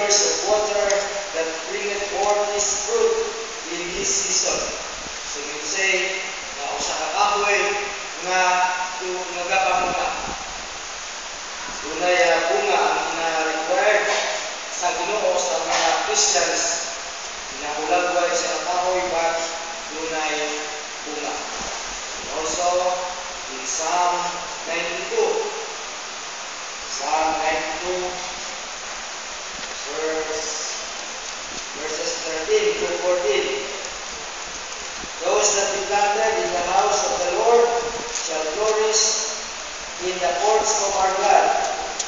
rivers of water that bringeth forth his fruit in his season. So you say, na usa ka kahoy nga nagapamunga. Dunay bunga ang ina-required sa Ginoo sa mga Christians. Hinahulagway sa kahoy but dunay bunga. And also in Psalm 92, Psalm 92, verses 13 to 14. Those that be planted in the house of the Lord shall flourish in the courts of our God.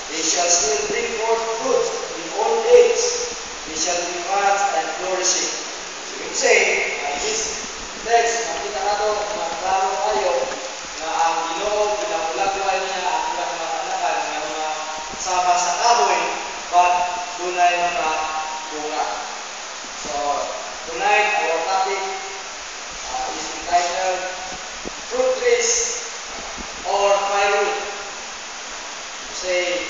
They shall still bring forth fruit in old age. They shall be fat and flourishing. So you say, this text, makita nato na klaro kayo na ang Ginoo ginahulagway niya ang ilang mga kanakan ng mga sama sa kahoy, but dunay mga bunga. So tonight our topic is entitled Fruit Trees or Firewood. Say,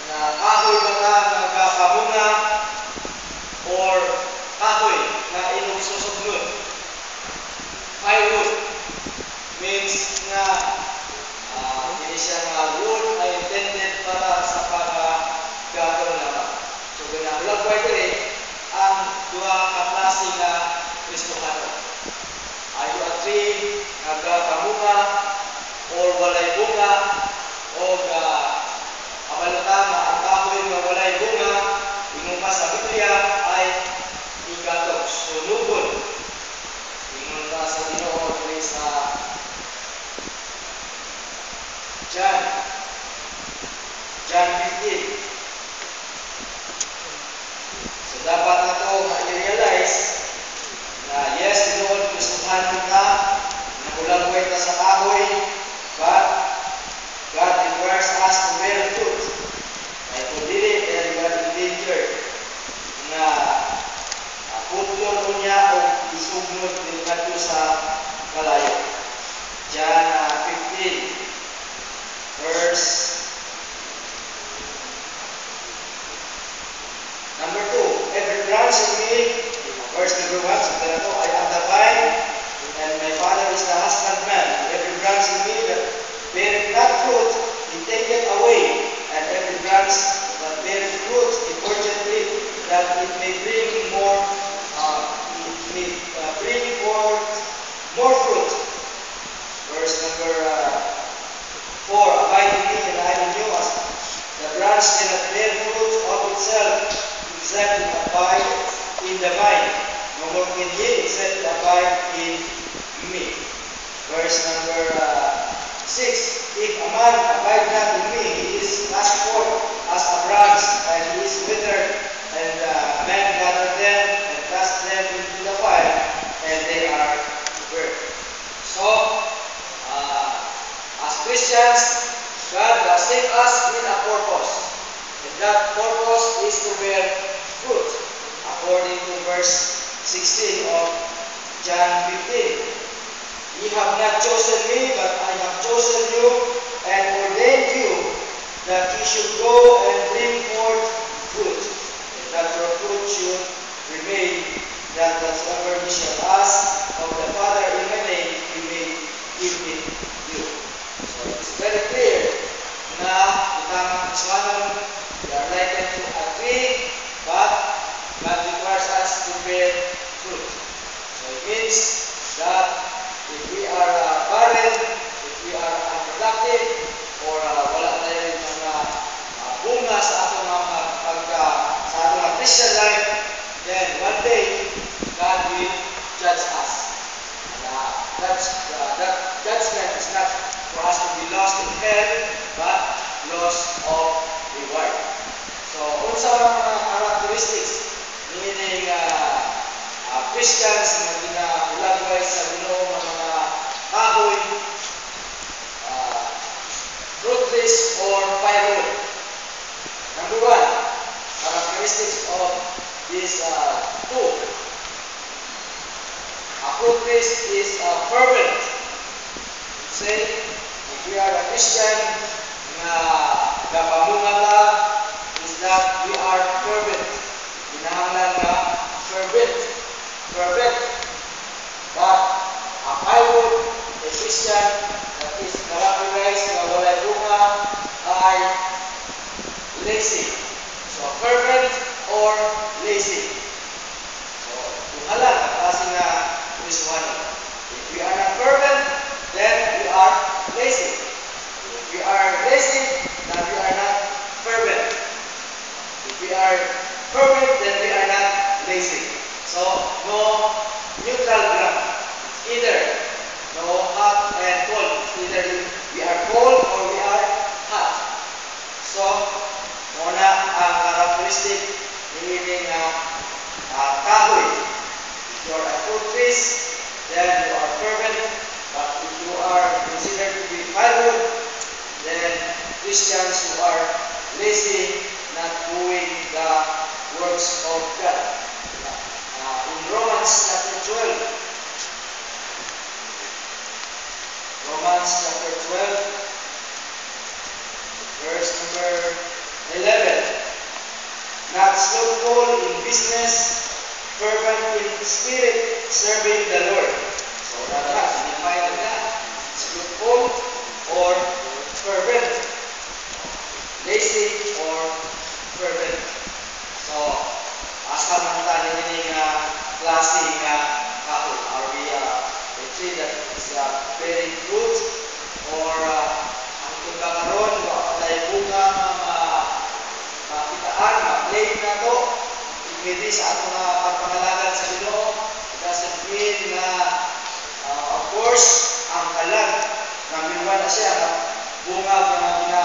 na kahoy ba ka nagkapamunga or kahoy na inyong susugnod? Firewood means na hindi siya nga wood ay intended para sa pagkagawa naman. So, ginahulagway din ang dua ka klase nga Kristohanon. Ayo a tree nagkapamunga or walay bunga o kabalota nga ang kahoy nga walay bunga ingon pa sa Biblia ay igatog, sunugod. Ingon pa sa Ginoo sa John 15. So dapat na ito ma-realize na yes, Ginoo, Kristohanon ka, nagulagway ka sa kahoy, but God requires us to bear fruit. Ay kung dili, kaya God in danger na putyon niya o isugnod nito sa kalayo. John 15, verse number 2. Every branch in me, verse number 1, sabi ko, I am the vine, and my Father is the husbandman. Every branch in me that beareth not fruit, he taketh away, and every branch that beareth fruit, he purgeth it, that it may bring bring forth more fruit. Verse number 4, abide in me, and I in you, as the branch cannot bear fruit of itself, except it abide in the vine. No more can ye, except it abide in me. Verse number 6, if a man abide not in me, he is cast forth as a branch, and he is withered, and men gather them and cast them into the fire, and they are burned. So, as Christians, God has sent us with a purpose, and that purpose is to bear fruit, according to verse 16 of John 15. Ye have not chosen me, but I have chosen you and ordained you that ye should go and bring forth fruit, and that your fruit should remain, that whatsoever ye shall ask of the Father in my name, he may give it you. So it's very clear na itang Kristohanon, we are likened to a tree, but God requires us to bear fruit. So it means that if we are barren, if we are unproductive, or wala tayong mga bunga sa atong mga Christian life, then one day God will judge us. And that judgment is not for us to be lost in hell, but loss of reward. So, unsa mga characteristics meaning Christians na ginahulagway sa Ginoo ng mga kahoy, fruit trees or firewood. Number 1, characteristics of these two. A fruit tree is fervent. Say, if we are a Christian na napamunga ka, is that we are Christian that is characterized na walay bunga ay lazy. So, fervent or lazy. So, duhala ang klase nga Kristiyano. If we are not fervent, then we are lazy. If we are lazy, then we are not fervent. If we are fervent, then we are not lazy. So, no neutral ground. Either no hot and cold. Either we are cold or we are hot. So, muna ang characteristic ni ining kahoy. If you are a fruit tree, then you are fervent. But if you are considered to be firewood, then Christians who are lazy, not doing the works of God. In Romans chapter 12, verse number 11. Not slothful in business, fervent in spirit, serving the Lord. So, define that. Slothful or fervent. Lazy or fervent. So, asa man tayo ini klase nga kahoy. Are we a tree that is bearing fruit or ang kagakaroon ay bunga makitaan, ma-claim na to, pwede sa ato nga pagpangalagan sa Ginoo. It doesn't mean na of course ang kalag na minwa na siya na bunga na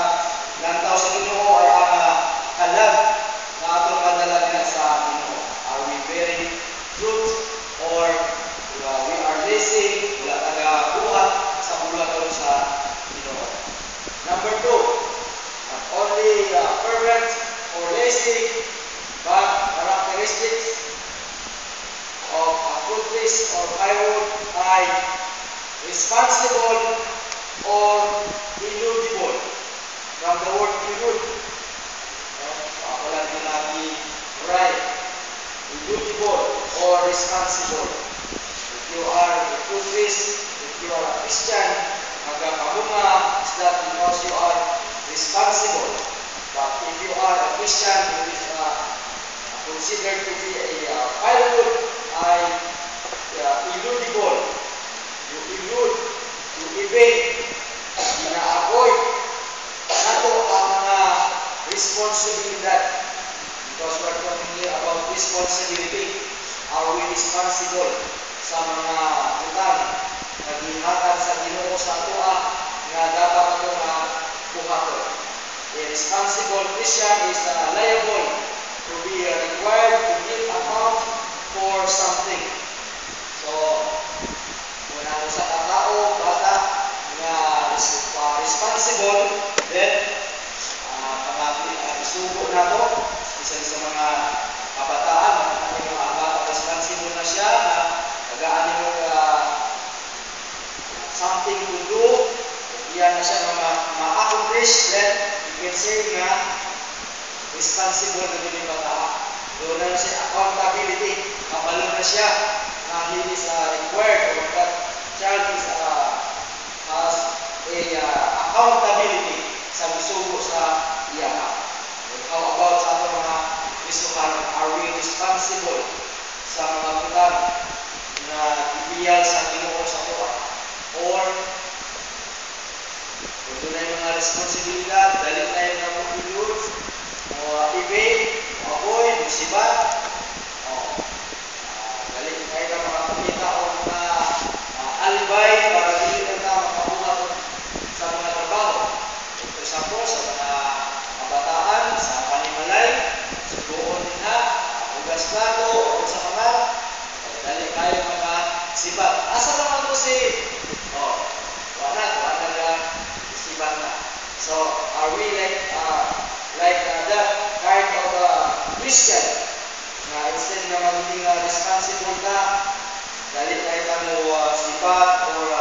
lantaw sa Ginoo ay ang kalag na atong madalagan sa Ginoo. Are we bearing fruit or we are lazy, wala taga-buhat sa bulaton sa Ginoo. Number 2, not only fervent or lazy, but characteristics of a fruit tree or firewood ay responsible or immutable. From the word immutable. Ako lang yung right. Immutable or responsible. If you are a fruit tree, if you are a Christian, magkakabunga is that because you are responsible. But if you are a Christian who is considered to be a firewood, ay immutable. You elude, you evade, ina-avoid nato ang mga responsibilidad. Because we're talking here about responsibility. Are we responsible sa mga utang na gihatag sa Ginoo sa atoa nga dapat ato nga buhaton? A responsible Christian is liable to be required to give account for something. So, kung ano sa katao, bata nga responsible, then isugo na to, isa sa mga kabataan, ang mga bata responsible na siya, na tagaan mo something to do, iyan na siya ma-accomplish, then you can say na responsible na din yung bata. Doon na siya accountability, kapalo na siya, na he is required, or that child is has a accountability sa musugo sa iya. How about sa ato mga Kristohan? Are we responsible sa mga utang na ibiyal sa Ginoo sa tuwa? Or kung doon na yung mga responsibilidad, dalit na yung napupilod, o evade, o avoid, musibat, dalit na yung makapakita o mga alibay para hindi na makabuhat sa mga trabaho. For example, sa mga kabataan, sa panimalay, sa doon na, ugas plato, o sa mga, dali kayo mga sibat. Asa naman ito si, wala na sibat na. So, are we like that kind of Christian na instead na magiging responsible na, dali kayo mo sibat or